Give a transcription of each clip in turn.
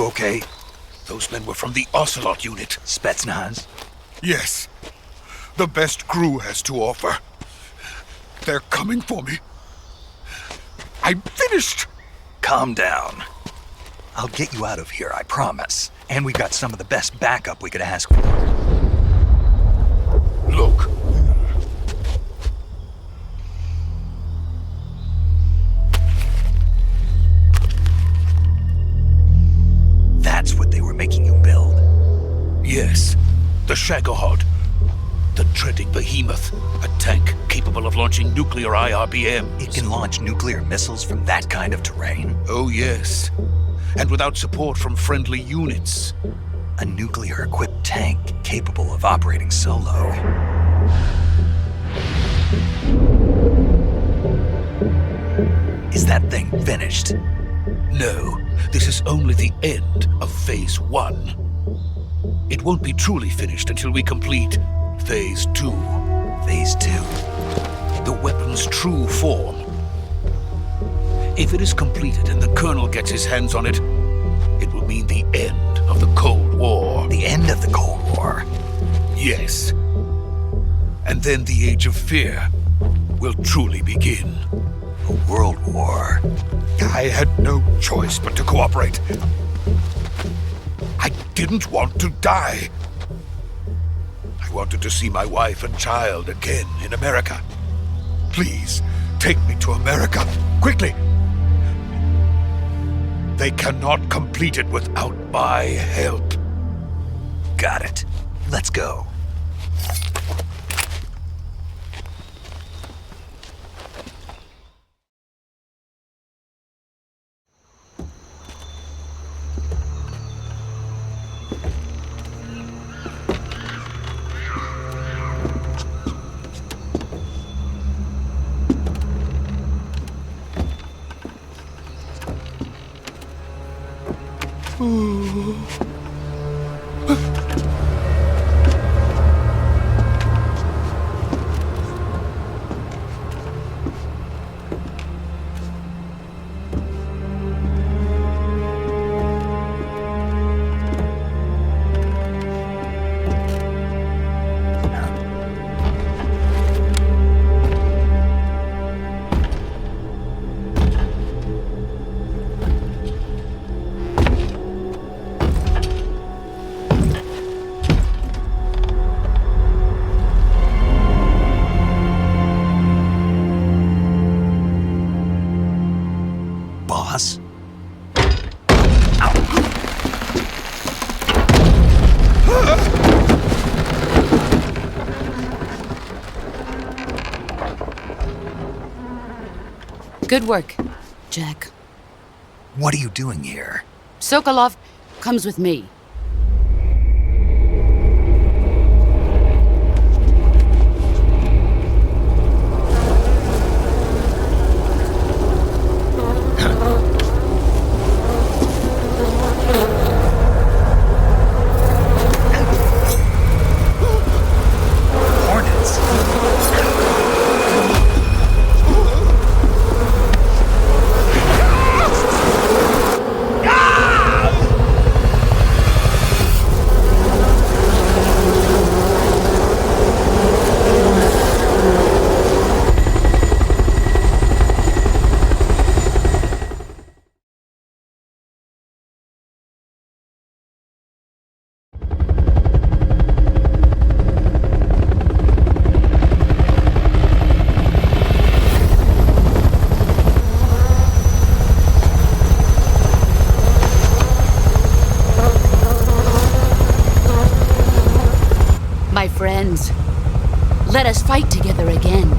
okay? Those men were from the Ocelot unit. Spetsnaz? Yes. The best crew has to offer. They're coming for me. I'm finished! Calm down. I'll get you out of here, I promise. And we've got some of the best backup we could ask for. Look. That's what they were making you build? Yes. The Shagohod. The treading behemoth. A tank capable of launching nuclear IRBMs. It can launch nuclear missiles from that kind of terrain? Oh, yes. And without support from friendly units. A nuclear-equipped tank capable of operating solo. Is that thing finished? No, this is only the end of Phase 1. It won't be truly finished until we complete Phase 2. Phase 2? The weapon's true form. If it is completed and the Colonel gets his hands on it, it will mean the end of the Cold War. The end of the Cold War? Yes. And then the Age of Fear will truly begin. A world war? I had no choice but to cooperate. I didn't want to die. I wanted to see my wife and child again in America. Please, take me to America, quickly. They cannot complete it without my help. Got it. Let's go. Boss? Good work, Jack. What are you doing here? Sokolov comes with me. My friends, let us fight together again.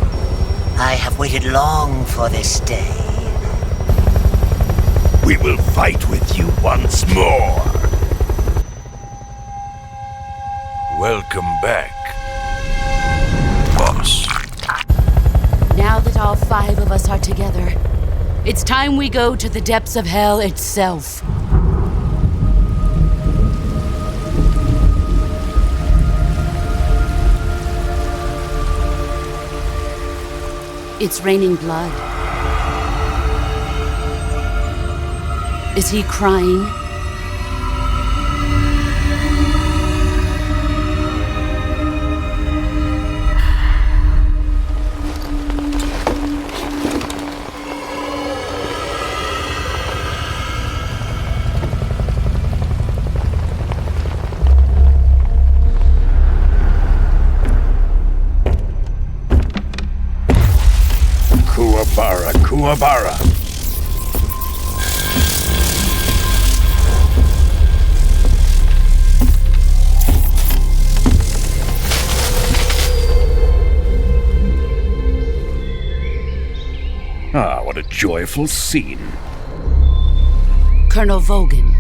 I have waited long for this day. We will fight with you once more. Welcome back, boss. Now that all 5 of us are together, it's time we go to the depths of hell itself. It's raining blood. Is he crying? Kuwabara. Ah, what a joyful scene. Colonel Vogan.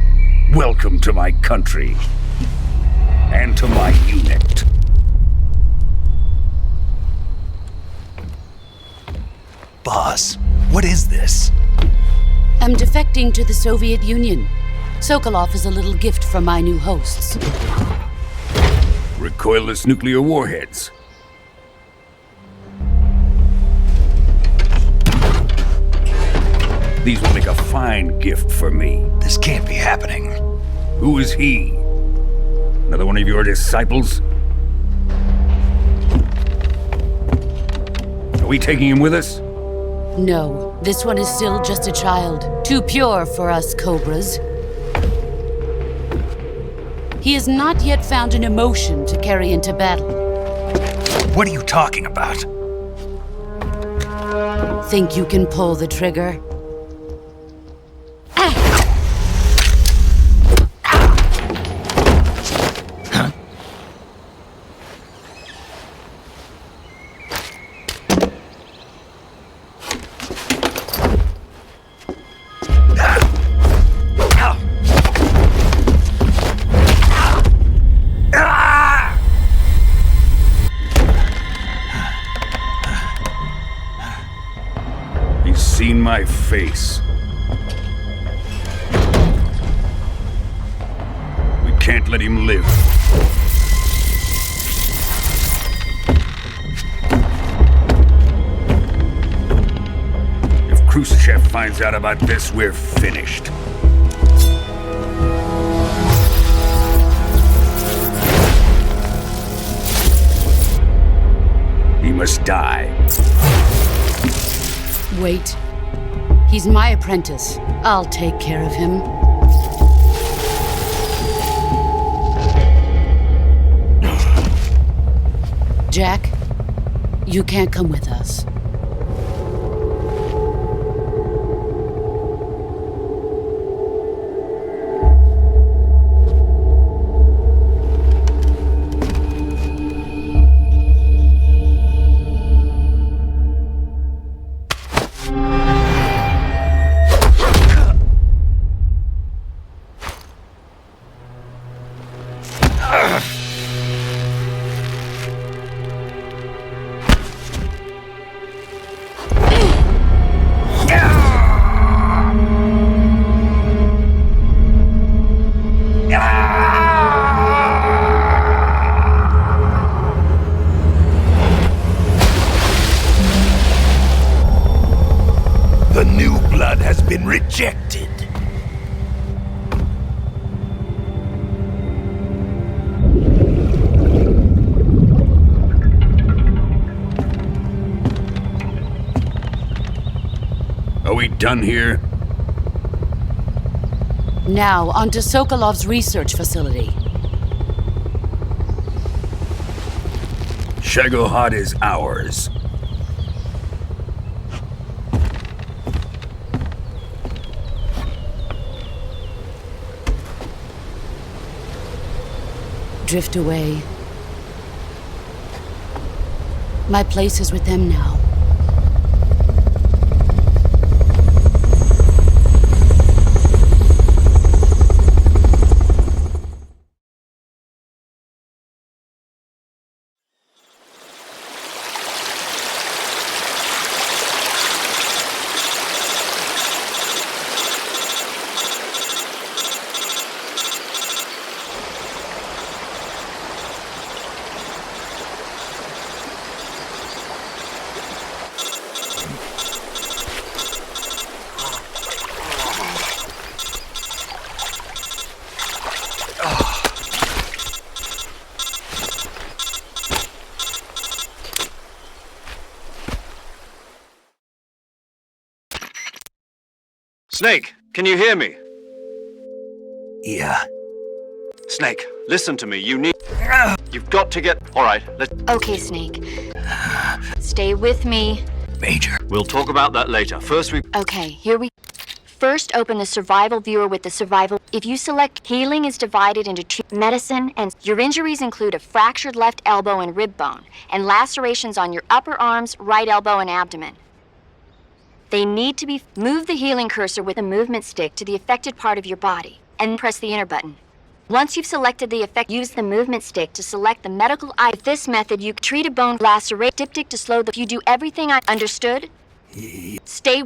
Welcome to my country. And to my unit. Boss, what is this? I'm defecting to the Soviet Union. Sokolov is a little gift from my new hosts. Recoilless nuclear warheads. These will make a fine gift for me. This can't be happening. Who is he? Another one of your disciples? Are we taking him with us? No, this one is still just a child. Too pure for us Cobras. He has not yet found an emotion to carry into battle. What are you talking about? Think you can pull the trigger? He's seen my face. We can't let him live. If Khrushchev finds out about this, we're finished. He must die. Wait. He's my apprentice. I'll take care of him. Jack, you can't come with us. The new blood has been rejected. Are we done here? Now, onto Sokolov's research facility. Shagohod is ours. Drift away. My place is with them now. Snake, can you hear me? Yeah. Snake, listen to me. You've got to get... All right, let's... Okay, Snake. Stay with me. Major. We'll talk about that later. First, we. Okay, here we... First, open the survival viewer with the survival. If you select healing is divided into medicine, and your injuries include a fractured left elbow and rib bone, and lacerations on your upper arms, right elbow, and abdomen. They need to be... Move the healing cursor with a movement stick to the affected part of your body, and press the enter button. Once you've selected the effect, use the movement stick to select the medical eye. With this method, you treat a bone lacerate, diptych to slow the... You do everything I understood? Stay...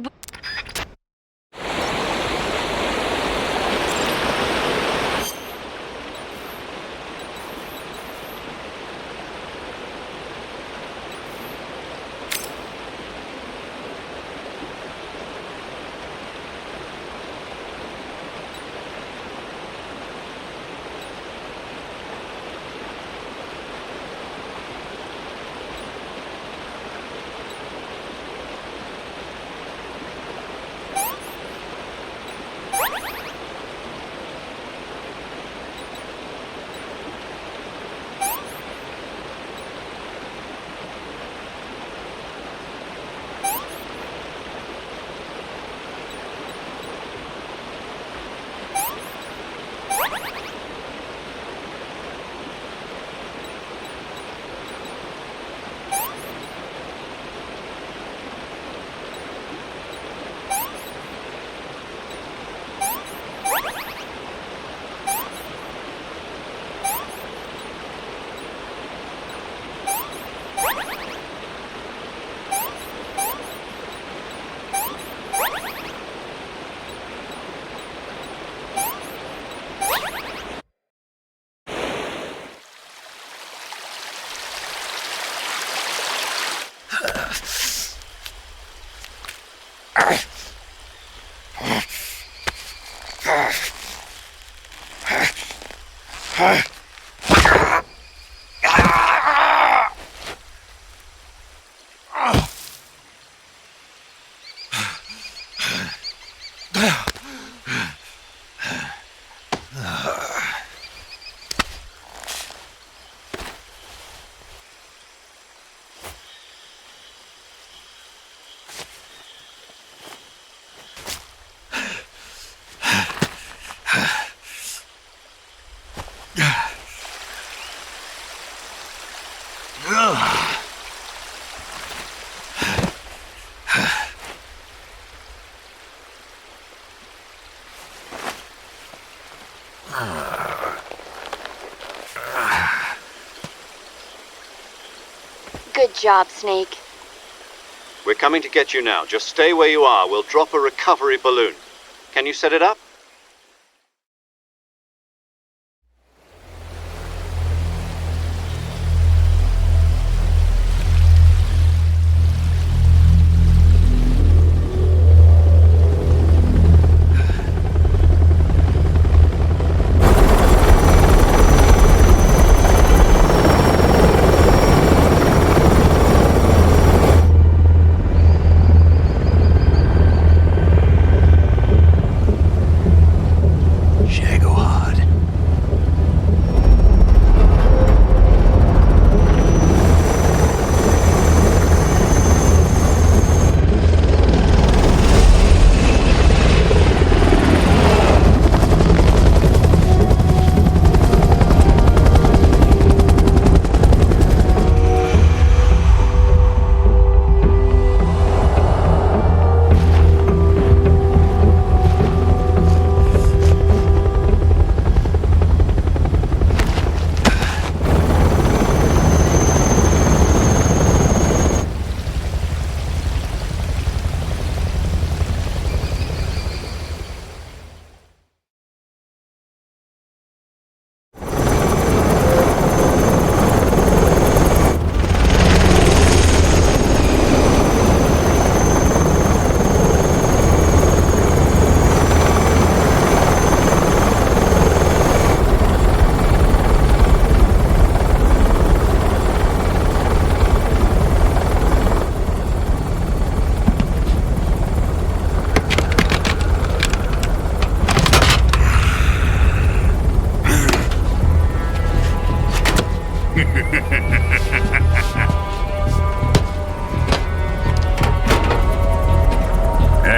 Good job, Snake. We're coming to get you now. Just stay where you are. We'll drop a recovery balloon. Can you set it up?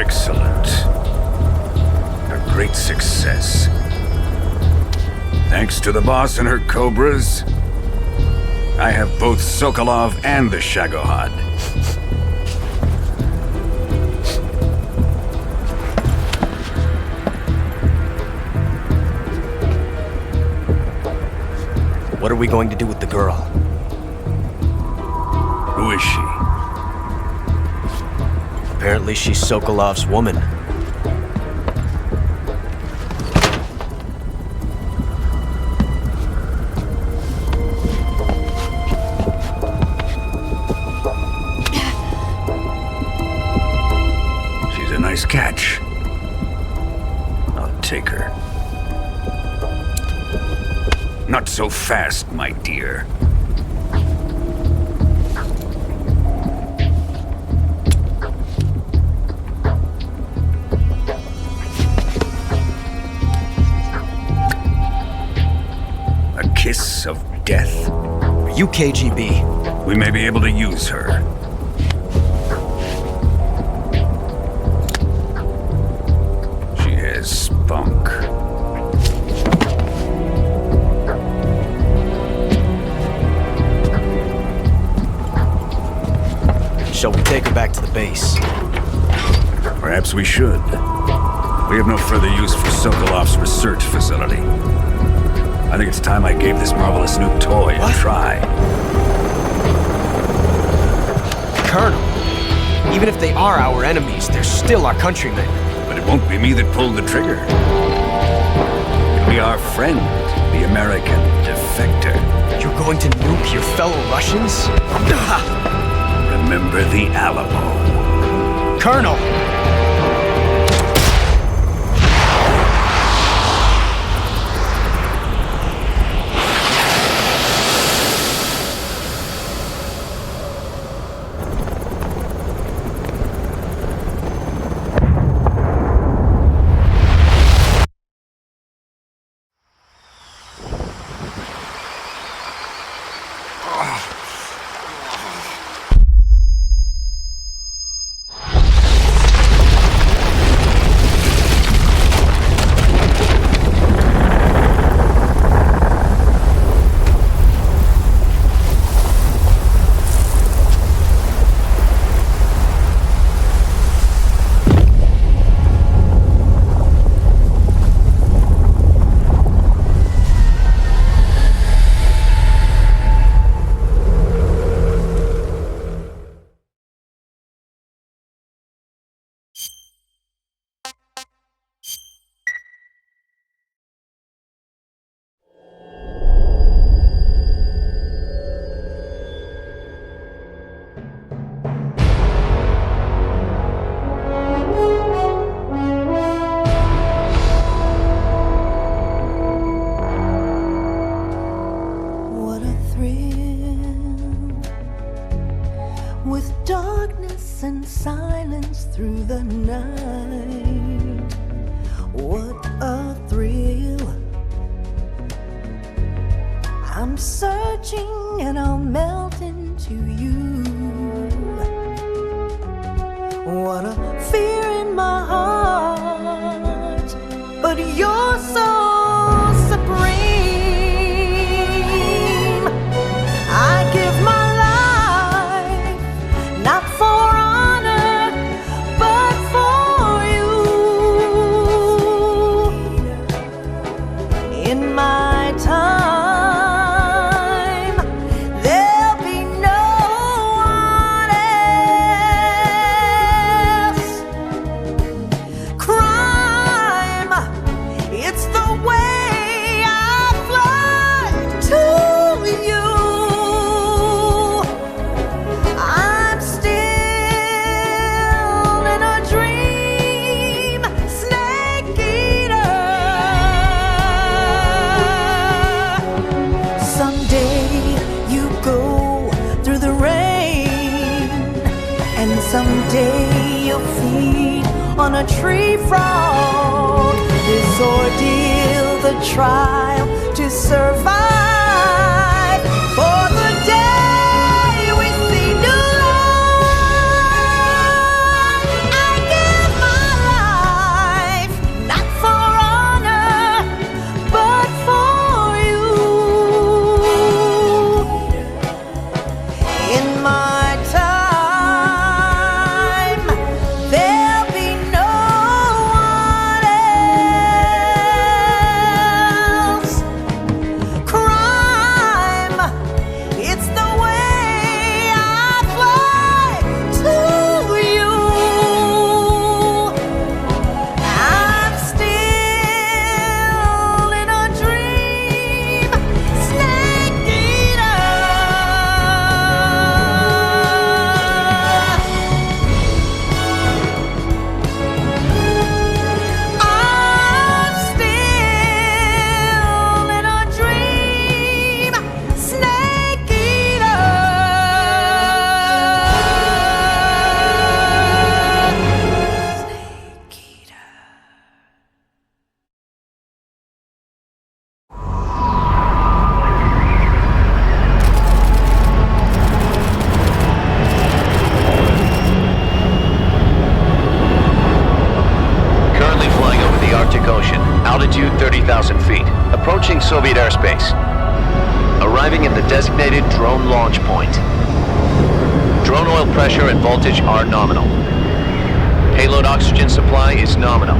Excellent. A great success. Thanks to the boss and her cobras, I have both Sokolov and the Shagohod. What are we going to do with the girl? Who is she? Apparently she's Sokolov's woman. She's a nice catch. I'll take her. Not so fast, my dear. A kiss of death? Are you KGB? We may be able to use her. She has spunk. Shall we take her back to the base? Perhaps we should. We have no further use for Sokolov's research facility. I think it's time I gave this marvelous new toy a try. Colonel, even if they are our enemies, they're still our countrymen. But it won't be me that pulled the trigger. It'll be our friend, the American defector. You're going to nuke your fellow Russians? Remember the Alamo. Colonel! With darkness and silence through the night, what a thrill. I'm searching and I'll melt into you. What a fear in my heart, but you're so supreme. I give my life, not for honor, but for you. In my time, there'll be no one else. Crime, it's the way I fly to you. I'm still in a dream, snake eater. Someday you go through the rain, and someday you'll feed on a tree frog. This ordeal, the trial to survive, for the day we see new light. I give my designated drone launch point. Drone oil pressure and voltage are nominal. Payload oxygen supply is nominal.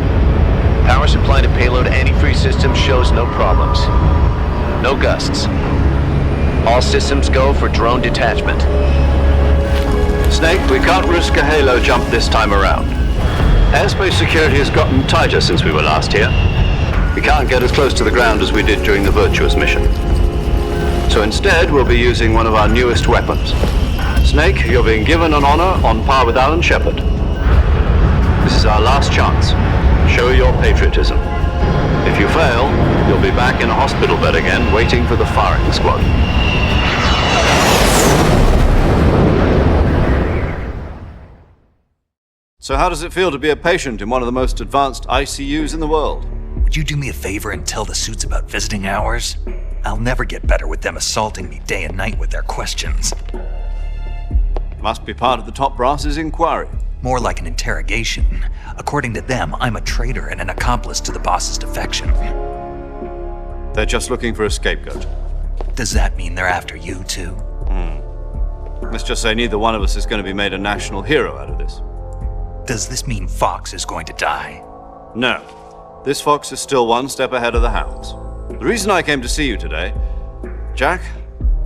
Power supply to payload antifreeze system shows no problems. No gusts. All systems go for drone detachment. Snake, we can't risk a halo jump this time around. Airspace security has gotten tighter since we were last here. We can't get as close to the ground as we did during the Virtuous mission. So instead, we'll be using one of our newest weapons. Snake, you're being given an honor on par with Alan Shepard. This is our last chance. Show your patriotism. If you fail, you'll be back in a hospital bed again, waiting for the firing squad. So how does it feel to be a patient in one of the most advanced ICUs in the world? Would you do me a favor and tell the suits about visiting hours? I'll never get better with them assaulting me day and night with their questions. Must be part of the top brass's inquiry. More like an interrogation. According to them, I'm a traitor and an accomplice to the boss's defection. They're just looking for a scapegoat. Does that mean they're after you, too? Let's just say neither one of us is going to be made a national hero out of this. Does this mean Fox is going to die? No. This fox is still one step ahead of the hounds. The reason I came to see you today, Jack,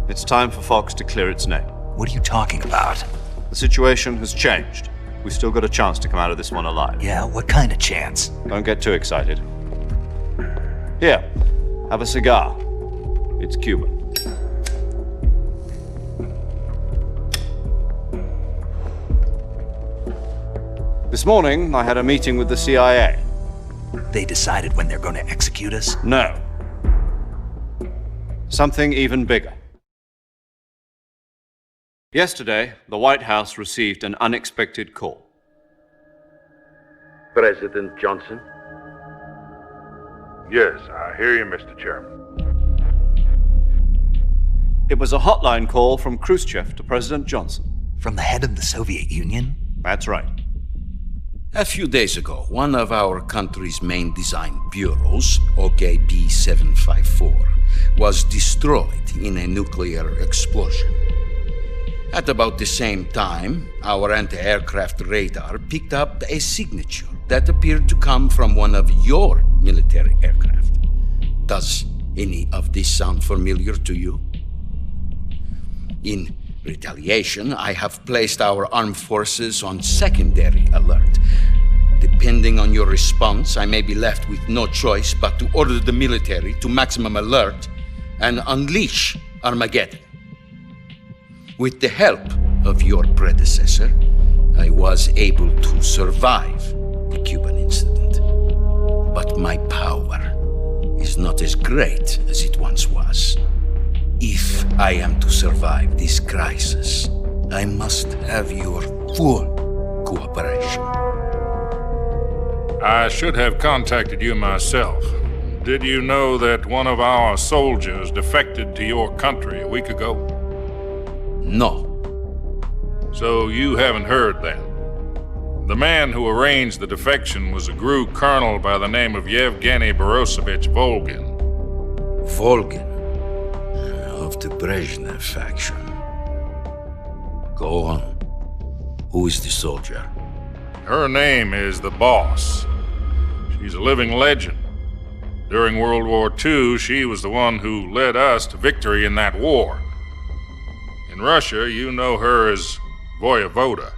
it's time for Fox to clear its name. What are you talking about? The situation has changed. We've still got a chance to come out of this one alive. Yeah, what kind of chance? Don't get too excited. Here, have a cigar. It's Cuban. This morning, I had a meeting with the CIA. They decided when they're going to execute us? No. Something even bigger. Yesterday, the White House received an unexpected call. President Johnson? Yes, I hear you, Mr. Chairman. It was a hotline call from Khrushchev to President Johnson. From the head of the Soviet Union? That's right. A few days ago, one of our country's main design bureaus, OKB 754, was destroyed in a nuclear explosion. At about the same time, our anti-aircraft radar picked up a signature that appeared to come from one of your military aircraft. Does any of this sound familiar to you? In retaliation, I have placed our armed forces on secondary alert. Depending on your response, I may be left with no choice but to order the military to maximum alert and unleash Armageddon. With the help of your predecessor, I was able to survive the Cuban incident. But my power is not as great as it once was. If I am to survive this crisis, I must have your full cooperation. I should have contacted you myself. Did you know that one of our soldiers defected to your country a week ago? No. So you haven't heard then. The man who arranged the defection was a GRU colonel by the name of Yevgeny Borosovich Volgin. Volgin? Of the Brezhnev faction. Go on. Who is the soldier? Her name is the Boss. She's a living legend. During World War II, she was the one who led us to victory in that war. In Russia, you know her as Voyevoda.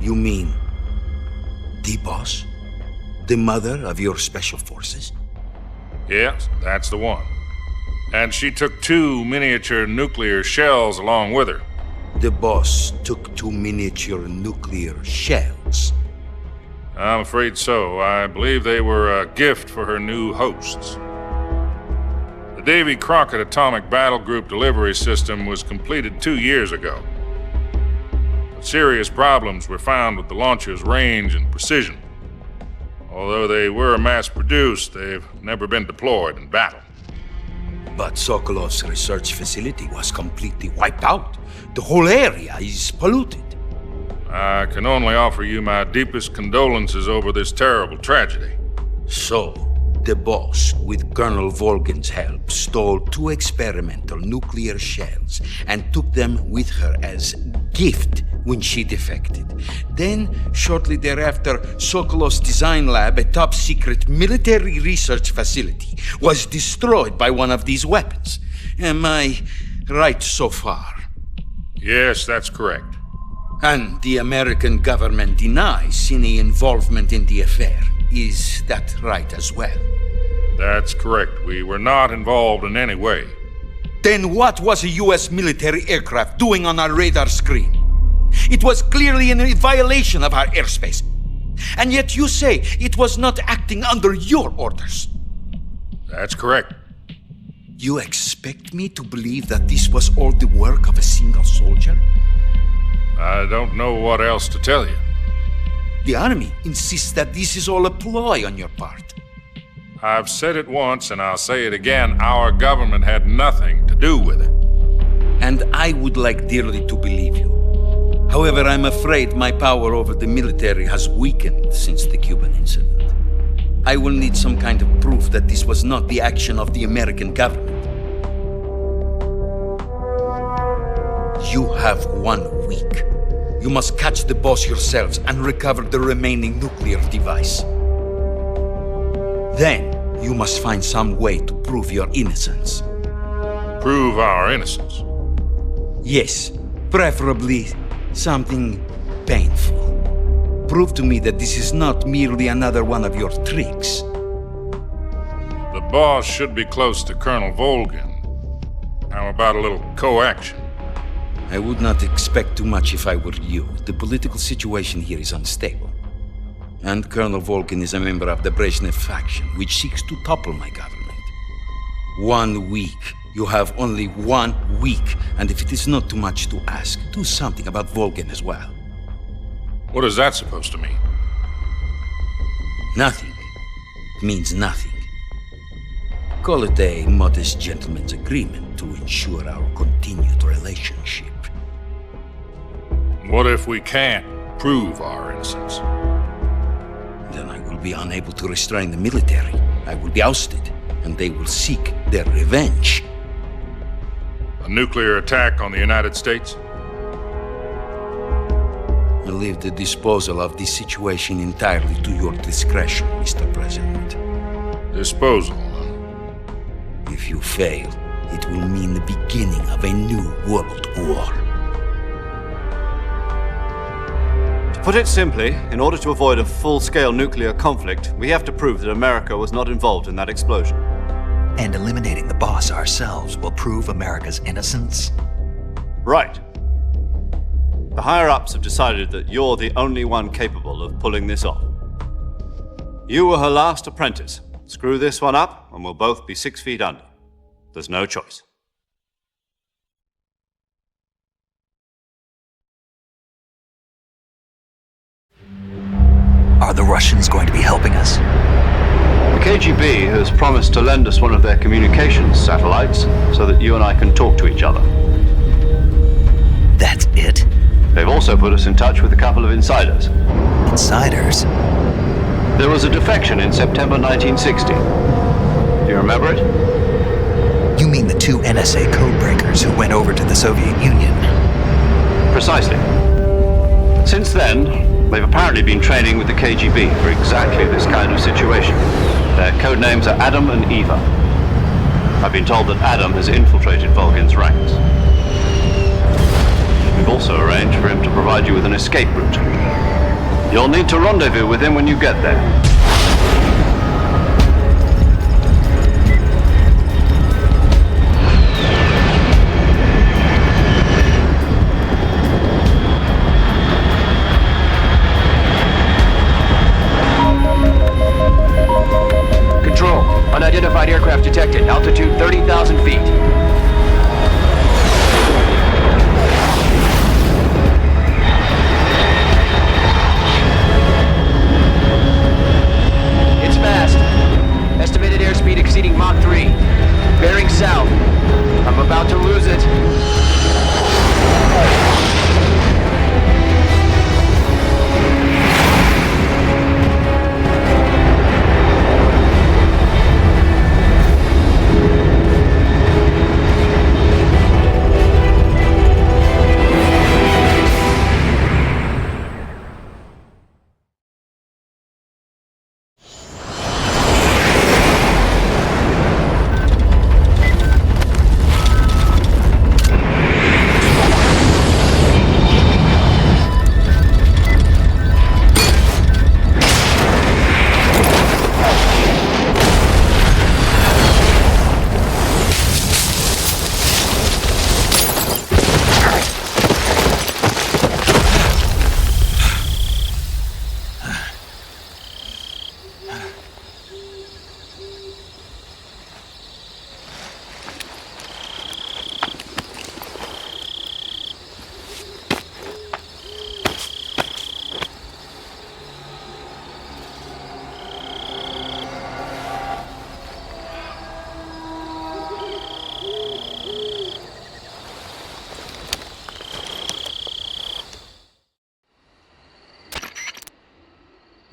You mean the Boss? The mother of your special forces? Yes, that's the one. And she took 2 miniature nuclear shells along with her. The Boss took 2 miniature nuclear shells? I'm afraid so. I believe they were a gift for her new hosts. The Davy Crockett Atomic Battle Group delivery system was completed 2 years ago. But serious problems were found with the launcher's range and precision. Although they were mass-produced, they've never been deployed in battle. But Sokolov's research facility was completely wiped out. The whole area is polluted. I can only offer you my deepest condolences over this terrible tragedy. So, the boss, with Colonel Volgin's help, stole 2 experimental nuclear shells and took them with her as gift when she defected. Then, shortly thereafter, Sokolov's design lab, a top-secret military research facility, was destroyed by one of these weapons. Am I right so far? Yes, that's correct. And the American government denies any involvement in the affair. Is that right as well? That's correct. We were not involved in any way. Then what was a U.S. military aircraft doing on our radar screen? It was clearly in violation of our airspace. And yet you say it was not acting under your orders. That's correct. You expect me to believe that this was all the work of a single soldier? I don't know what else to tell you. The army insists that this is all a ploy on your part. I've said it once and I'll say it again. Our government had nothing to do with it. And I would like dearly to believe you. However, I'm afraid my power over the military has weakened since the Cuban incident. I will need some kind of proof that this was not the action of the American government. You have 1 week. You must catch the boss yourselves and recover the remaining nuclear device. Then, you must find some way to prove your innocence. Prove our innocence? Yes, preferably something painful. Prove to me that this is not merely another one of your tricks. The boss should be close to Colonel Volgin. How about a little co-action? I would not expect too much if I were you. The political situation here is unstable. And Colonel Volgin is a member of the Brezhnev faction, which seeks to topple my government. 1 week. You have only 1 week. And if it is not too much to ask, do something about Volgin as well. What is that supposed to mean? Nothing. It means nothing. Call it a modest gentleman's agreement to ensure our continued relationship. What if we can't prove our innocence? Then I will be unable to restrain the military. I will be ousted, and they will seek their revenge. A nuclear attack on the United States? I leave the disposal of this situation entirely to your discretion, Mr. President. Disposal? If you fail, it will mean the beginning of a new world war. To put it simply, in order to avoid a full-scale nuclear conflict, we have to prove that America was not involved in that explosion. And eliminating the boss ourselves will prove America's innocence? Right. The higher-ups have decided that you're the only one capable of pulling this off. You were her last apprentice. Screw this one up, and we'll both be 6 feet under. There's no choice. Are the Russians going to be helping us? The KGB has promised to lend us one of their communications satellites so that you and I can talk to each other. That's it? They've also put us in touch with a couple of insiders. Insiders? There was a defection in September 1960. Do you remember it? You mean the 2 NSA codebreakers who went over to the Soviet Union? Precisely. Since then, they've apparently been training with the KGB for exactly this kind of situation. Their code names are Adam and Eva. I've been told that Adam has infiltrated Volgin's ranks. We've also arranged for him to provide you with an escape route. You'll need to rendezvous with him when you get there. Control. Unidentified aircraft detected. Altitude 30,000 feet.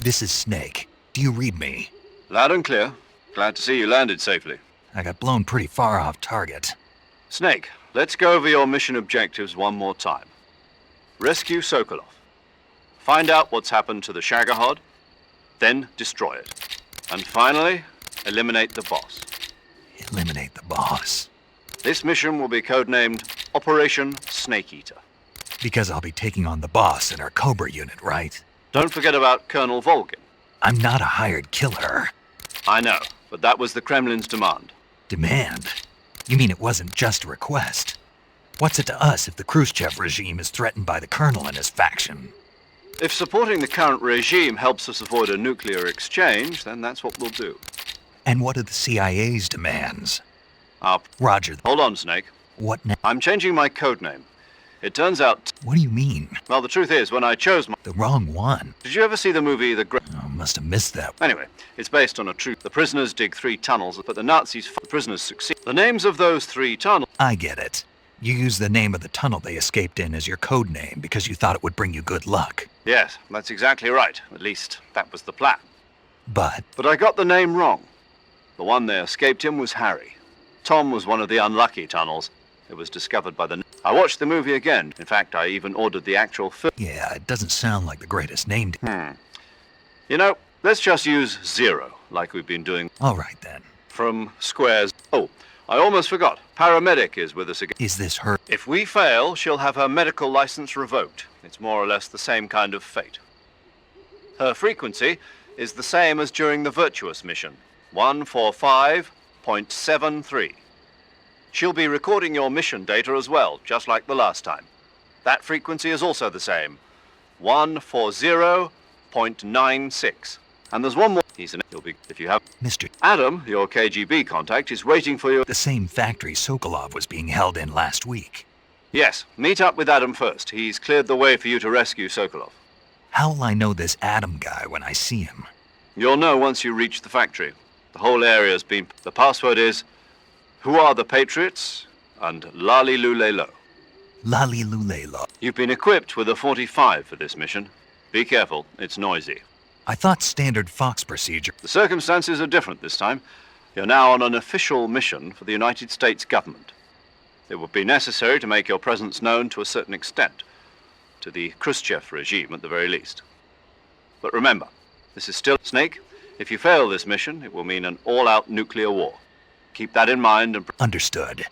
This is Snake. Do you read me? Loud and clear. Glad to see you landed safely. I got blown pretty far off target. Snake, let's go over your mission objectives one more time. Rescue Sokolov. Find out what's happened to the Shagohod, then destroy it. And finally, eliminate the boss. Eliminate the boss. This mission will be codenamed Operation Snake Eater. Because I'll be taking on the boss in our Cobra unit, right? Don't forget about Colonel Volgin. I'm not a hired killer. I know, but that was the Kremlin's demand. Demand? You mean it wasn't just a request? What's it to us if the Khrushchev regime is threatened by the Colonel and his faction? If supporting the current regime helps us avoid a nuclear exchange, then that's what we'll do. And what are the CIA's demands? Up. Roger. Hold on, Snake. What now? I'm changing my codename. It turns out... What do you mean? Well, the truth is, when I chose my... The wrong one. Did you ever see the movie Oh, must have missed that. Anyway, it's based on a true... The prisoners dig 3 tunnels, but the Nazis... The prisoners succeed. The names of those 3 tunnels... I get it. You used the name of the tunnel they escaped in as your code name because you thought it would bring you good luck. Yes, that's exactly right. At least, that was the plan. But I got the name wrong. The one they escaped in was Harry. Tom was one of the unlucky tunnels. It was discovered by the... I watched the movie again. In fact, I even ordered the actual film. Yeah, it doesn't sound like the greatest name. You know, let's just use 0, like we've been doing. All right, then. From squares... Oh, I almost forgot. Paramedic is with us again. Is this her? If we fail, she'll have her medical license revoked. It's more or less the same kind of fate. Her frequency is the same as during the Virtuous mission, 145.73. She'll be recording your mission data as well, just like the last time. That frequency is also the same, 140.96. And there's one more. He'll be, if you have... Mr. Adam, your KGB contact, is waiting for you. The same factory Sokolov was being held in last week. Yes, meet up with Adam first. He's cleared the way for you to rescue Sokolov. How'll I know this Adam guy when I see him? You'll know once you reach the factory. The whole area's been... The password is... Who are the Patriots? And Lali Lulelo. Lali Lulelo. You've been equipped with a 45 for this mission. Be careful, it's noisy. I thought standard Fox procedure. The circumstances are different this time. You're now on an official mission for the United States government. It would be necessary to make your presence known to a certain extent. To the Khrushchev regime, at the very least. But remember, this is still... Snake, if you fail this mission, it will mean an all-out nuclear war. Keep that in mind and... Understood.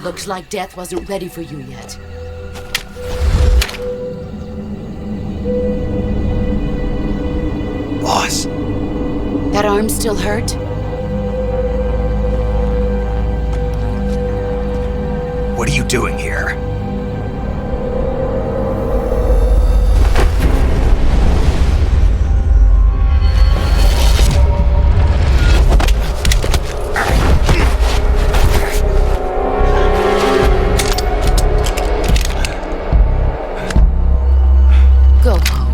Looks like death wasn't ready for you yet. Boss. That arm still hurt? What are you doing here? Go home.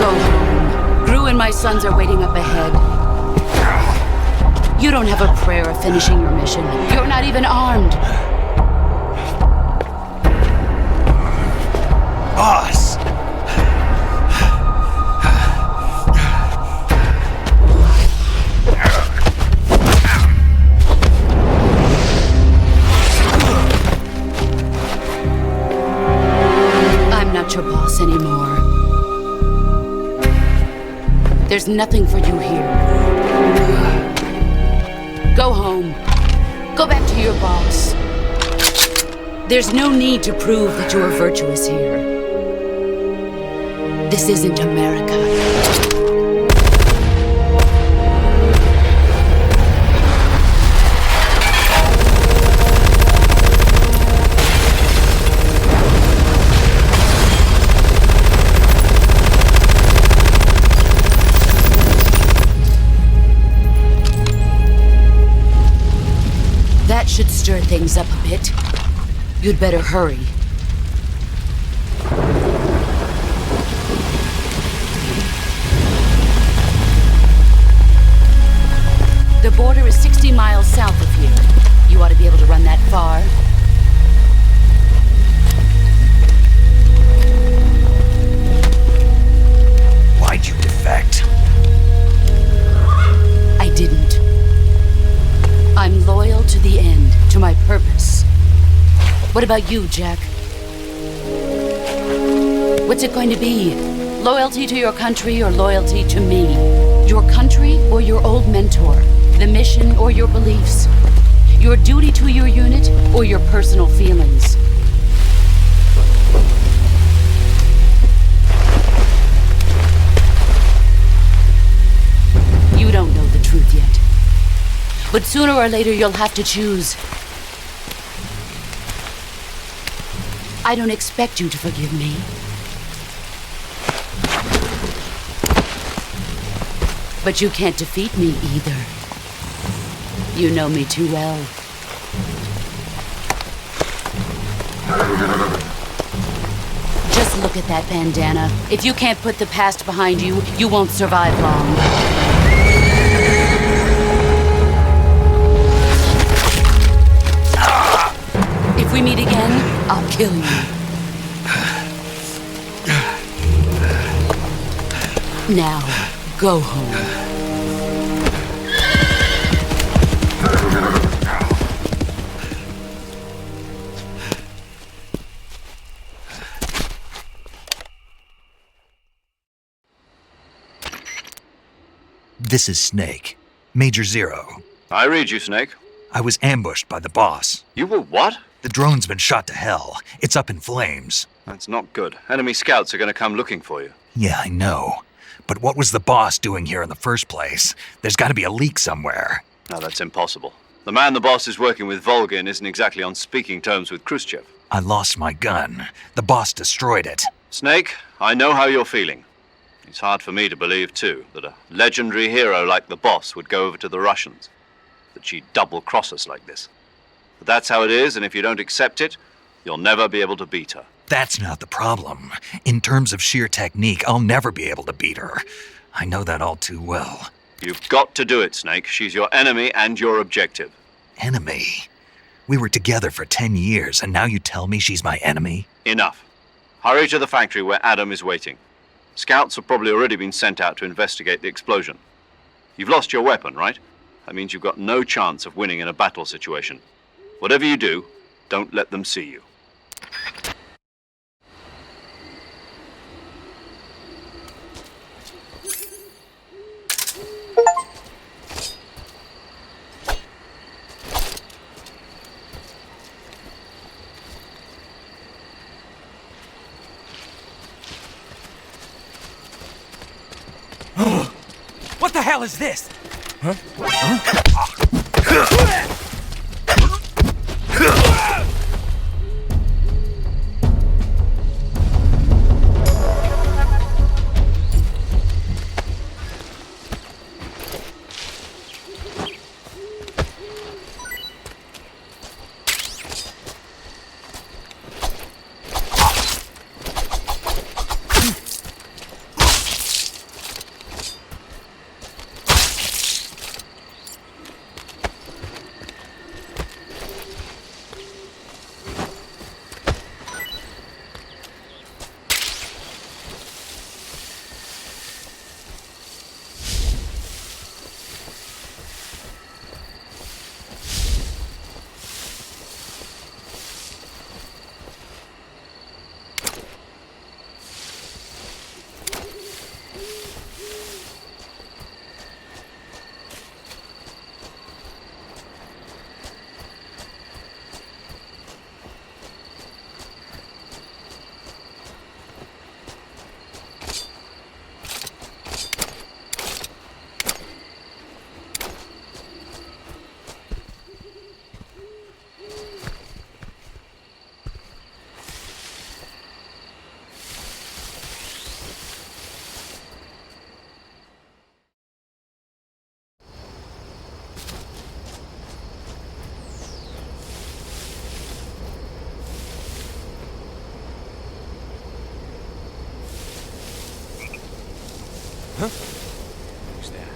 Go home. Gru and my sons are waiting up ahead. You don't have a prayer of finishing your mission. You're not even armed. Boss! I'm not your boss anymore. There's nothing for you here. Go home. Go back to your boss. There's no need to prove that you are virtuous here. This isn't America. That should stir things up a bit. You'd better hurry. The border is 60 miles south of here. You ought to be able to run that far. Why'd you defect? I didn't. I'm loyal to the end, to my purpose. What about you, Jack? What's it going to be? Loyalty to your country or loyalty to me? Your country or your old mentor? The mission or your beliefs? Your duty to your unit or your personal feelings? You don't know the truth yet. But sooner or later you'll have to choose. I don't expect you to forgive me. But you can't defeat me either. You know me too well. Just look at that bandana. If you can't put the past behind you, you won't survive long. If we meet again, I'll kill you. Now, go home. This is Snake. Major Zero. I read you, Snake. I was ambushed by the boss. You were what? The drone's been shot to hell. It's up in flames. That's not good. Enemy scouts are going to come looking for you. Yeah, I know. But what was the boss doing here in the first place? There's got to be a leak somewhere. No, that's impossible. The man the boss is working with, Volgin, isn't exactly on speaking terms with Khrushchev. I lost my gun. The boss destroyed it. Snake, I know how you're feeling. It's hard for me to believe, too, that a legendary hero like the boss would go over to the Russians. That she'd double-cross us like this. But that's how it is, and if you don't accept it, you'll never be able to beat her. That's not the problem. In terms of sheer technique, I'll never be able to beat her. I know that all too well. You've got to do it, Snake. She's your enemy and your objective. Enemy? We were together for 10 years, and now you tell me she's my enemy? Enough. Hurry to the factory where Adam is waiting. Scouts have probably already been sent out to investigate the explosion. You've lost your weapon, right? That means you've got no chance of winning in a battle situation. Whatever you do, don't let them see you. What the hell is this? Huh? Huh? Who's that?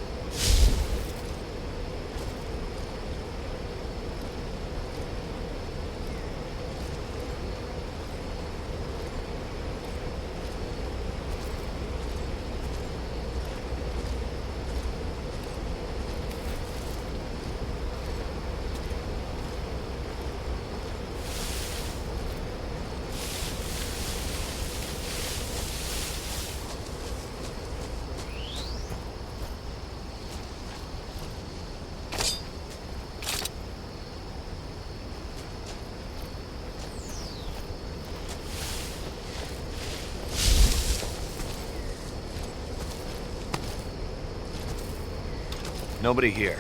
Nobody here.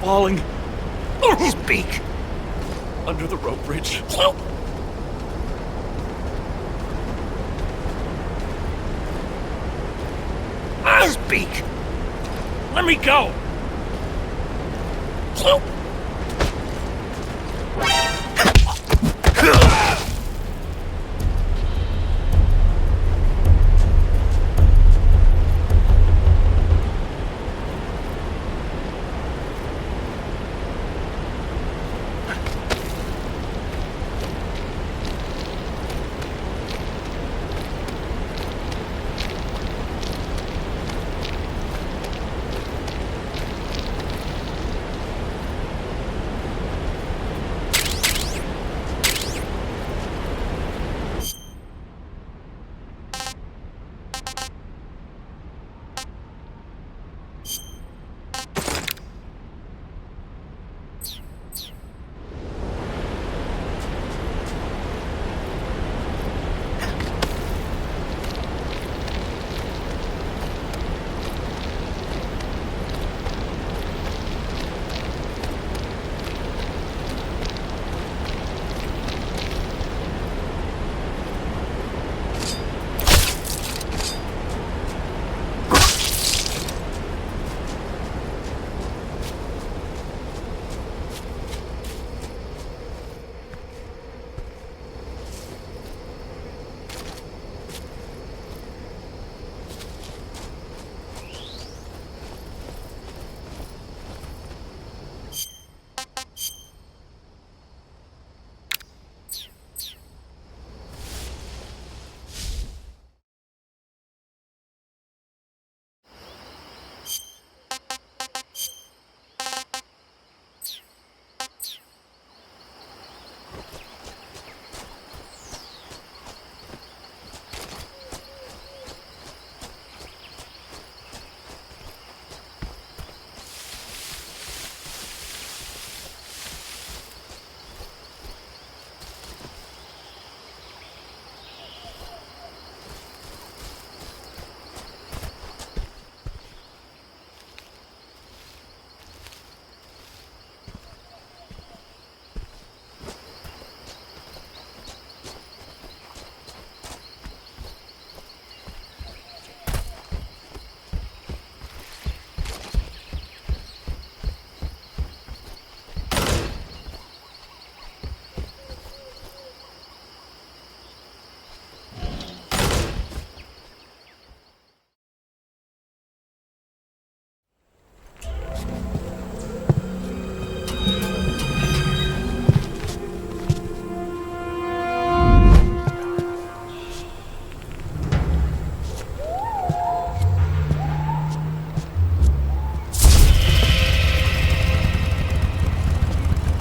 falling. Speak. Under the rope bridge. Speak. Let me go!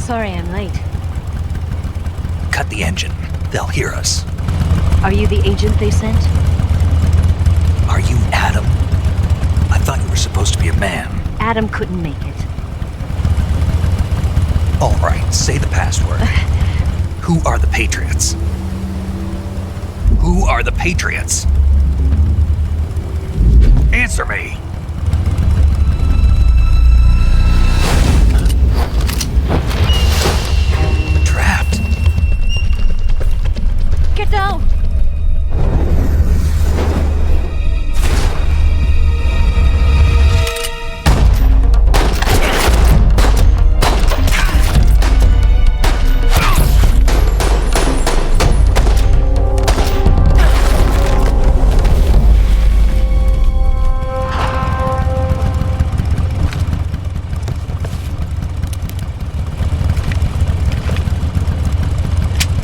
Sorry I'm late. Cut the engine. They'll hear us. Are you the agent they sent? Are you Adam? I thought you were supposed to be a man. Adam couldn't make it. All right, say the password. Who are the Patriots? Who are the Patriots? Answer me. Trapped. Get down!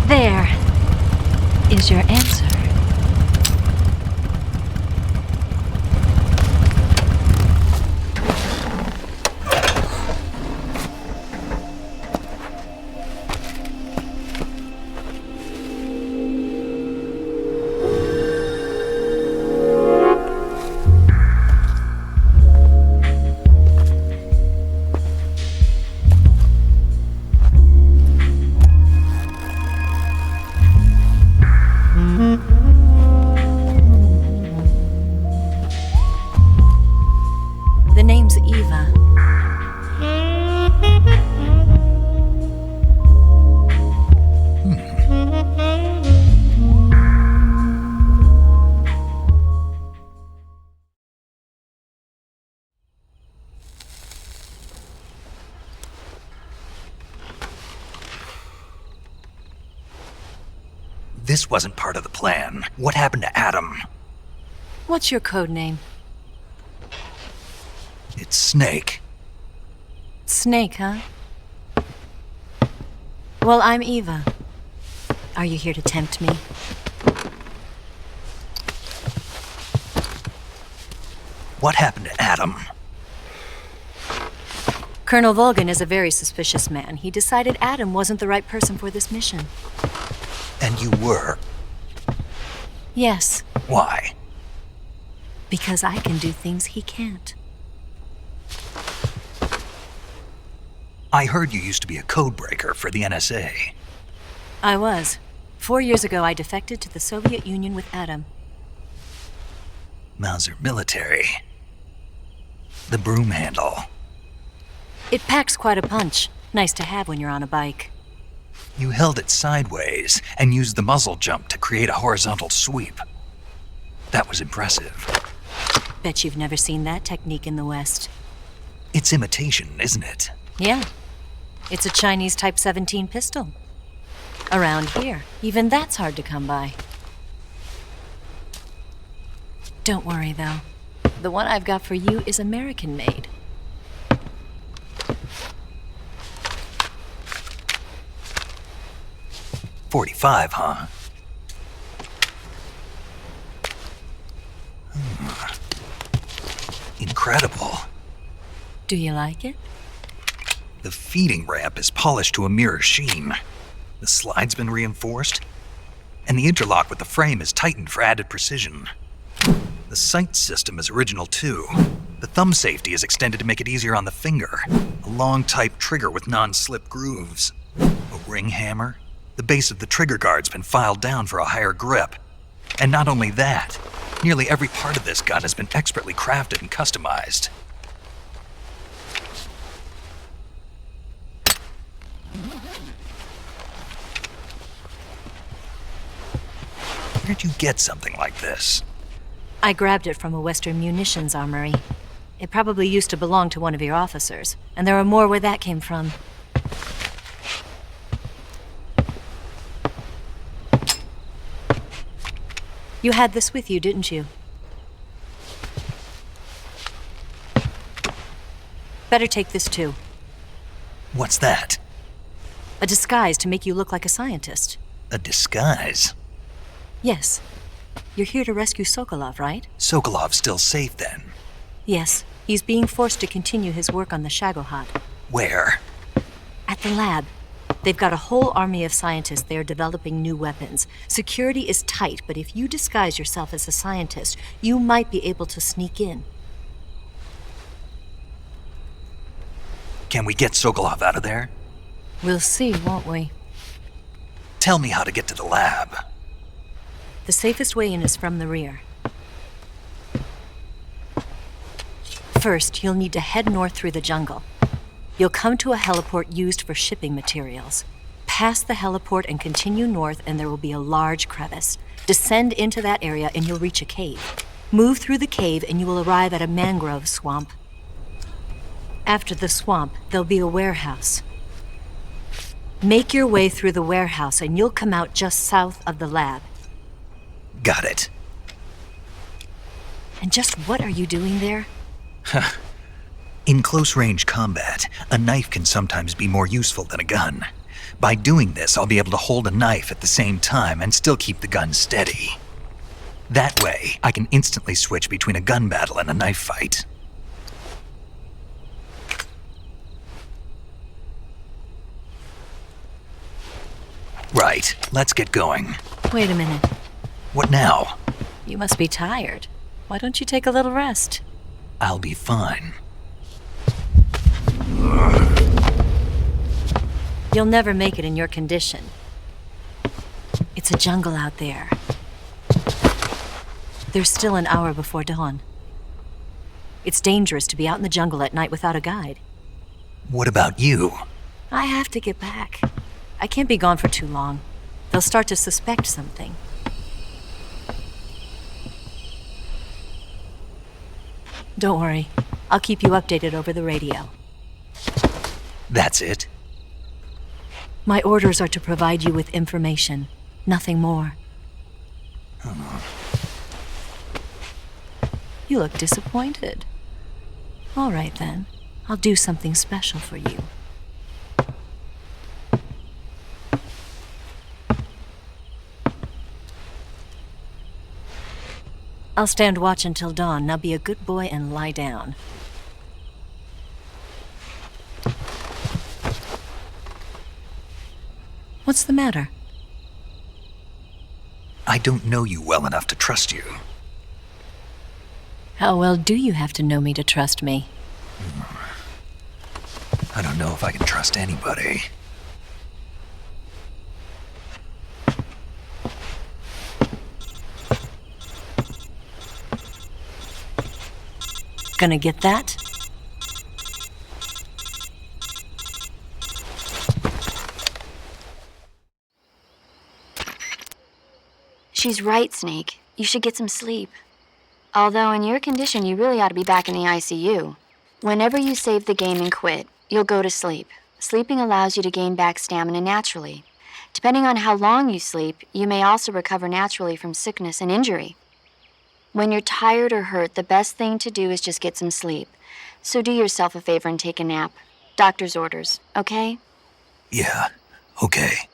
There is your answer. Mm-hmm. This wasn't part of the plan. What happened to Adam? What's your code name? It's Snake. Snake, huh? Well, I'm Eva. Are you here to tempt me? What happened to Adam? Colonel Volgan is a very suspicious man. He decided Adam wasn't the right person for this mission. And you were? Yes. Why? Because I can do things he can't. I heard you used to be a codebreaker for the NSA. I was. 4 years ago, I defected to the Soviet Union with Adam. Mauser military. The broom handle. It packs quite a punch. Nice to have when you're on a bike. You held it sideways and used the muzzle jump to create a horizontal sweep. That was impressive. Bet you've never seen that technique in the West. It's imitation, isn't it? Yeah. It's a Chinese Type 17 pistol. Around here, even that's hard to come by. Don't worry, though. The one I've got for you is American-made. .45, huh? Incredible. Do you like it? The feeding ramp is polished to a mirror sheen. The slide's been reinforced, and the interlock with the frame is tightened for added precision. The sight system is original too. The thumb safety is extended to make it easier on the finger. A long type trigger with non-slip grooves. A ring hammer. The base of the trigger guard's been filed down for a higher grip. And not only that, nearly every part of this gun has been expertly crafted and customized. Where'd you get something like this? I grabbed it from a Western munitions armory. It probably used to belong to one of your officers, and there are more where that came from. You had this with you, didn't you? Better take this too. What's that? A disguise to make you look like a scientist. A disguise? Yes. You're here to rescue Sokolov, right? Sokolov's still safe then? Yes. He's being forced to continue his work on the Shagohod. Where? At the lab. They've got a whole army of scientists there developing new weapons. Security is tight, but if you disguise yourself as a scientist, you might be able to sneak in. Can we get Sokolov out of there? We'll see, won't we? Tell me how to get to the lab. The safest way in is from the rear. First, you'll need to head north through the jungle. You'll come to a heliport used for shipping materials. Pass the heliport and continue north, and there will be a large crevice. Descend into that area and you'll reach a cave. Move through the cave and you will arrive at a mangrove swamp. After the swamp, there'll be a warehouse. Make your way through the warehouse and you'll come out just south of the lab. Got it. And just what are you doing there? In close-range combat, a knife can sometimes be more useful than a gun. By doing this, I'll be able to hold a knife at the same time and still keep the gun steady. That way, I can instantly switch between a gun battle and a knife fight. Right, let's get going. Wait a minute. What now? You must be tired. Why don't you take a little rest? I'll be fine. You'll never make it in your condition. It's a jungle out there. There's still an hour before dawn. It's dangerous to be out in the jungle at night without a guide. What about you? I have to get back. I can't be gone for too long. They'll start to suspect something. Don't worry. I'll keep you updated over the radio. That's it? My orders are to provide you with information. Nothing more. You look disappointed. All right then. I'll do something special for you. I'll stand watch until dawn. Now be a good boy and lie down. What's the matter? I don't know you well enough to trust you. How well do you have to know me to trust me? I don't know if I can trust anybody. Gonna get that? She's right, Snake. You should get some sleep. Although in your condition, you really ought to be back in the ICU. Whenever you save the game and quit, you'll go to sleep. Sleeping allows you to gain back stamina naturally. Depending on how long you sleep, you may also recover naturally from sickness and injury. When you're tired or hurt, the best thing to do is just get some sleep. So do yourself a favor and take a nap. Doctor's orders, okay? Yeah, okay.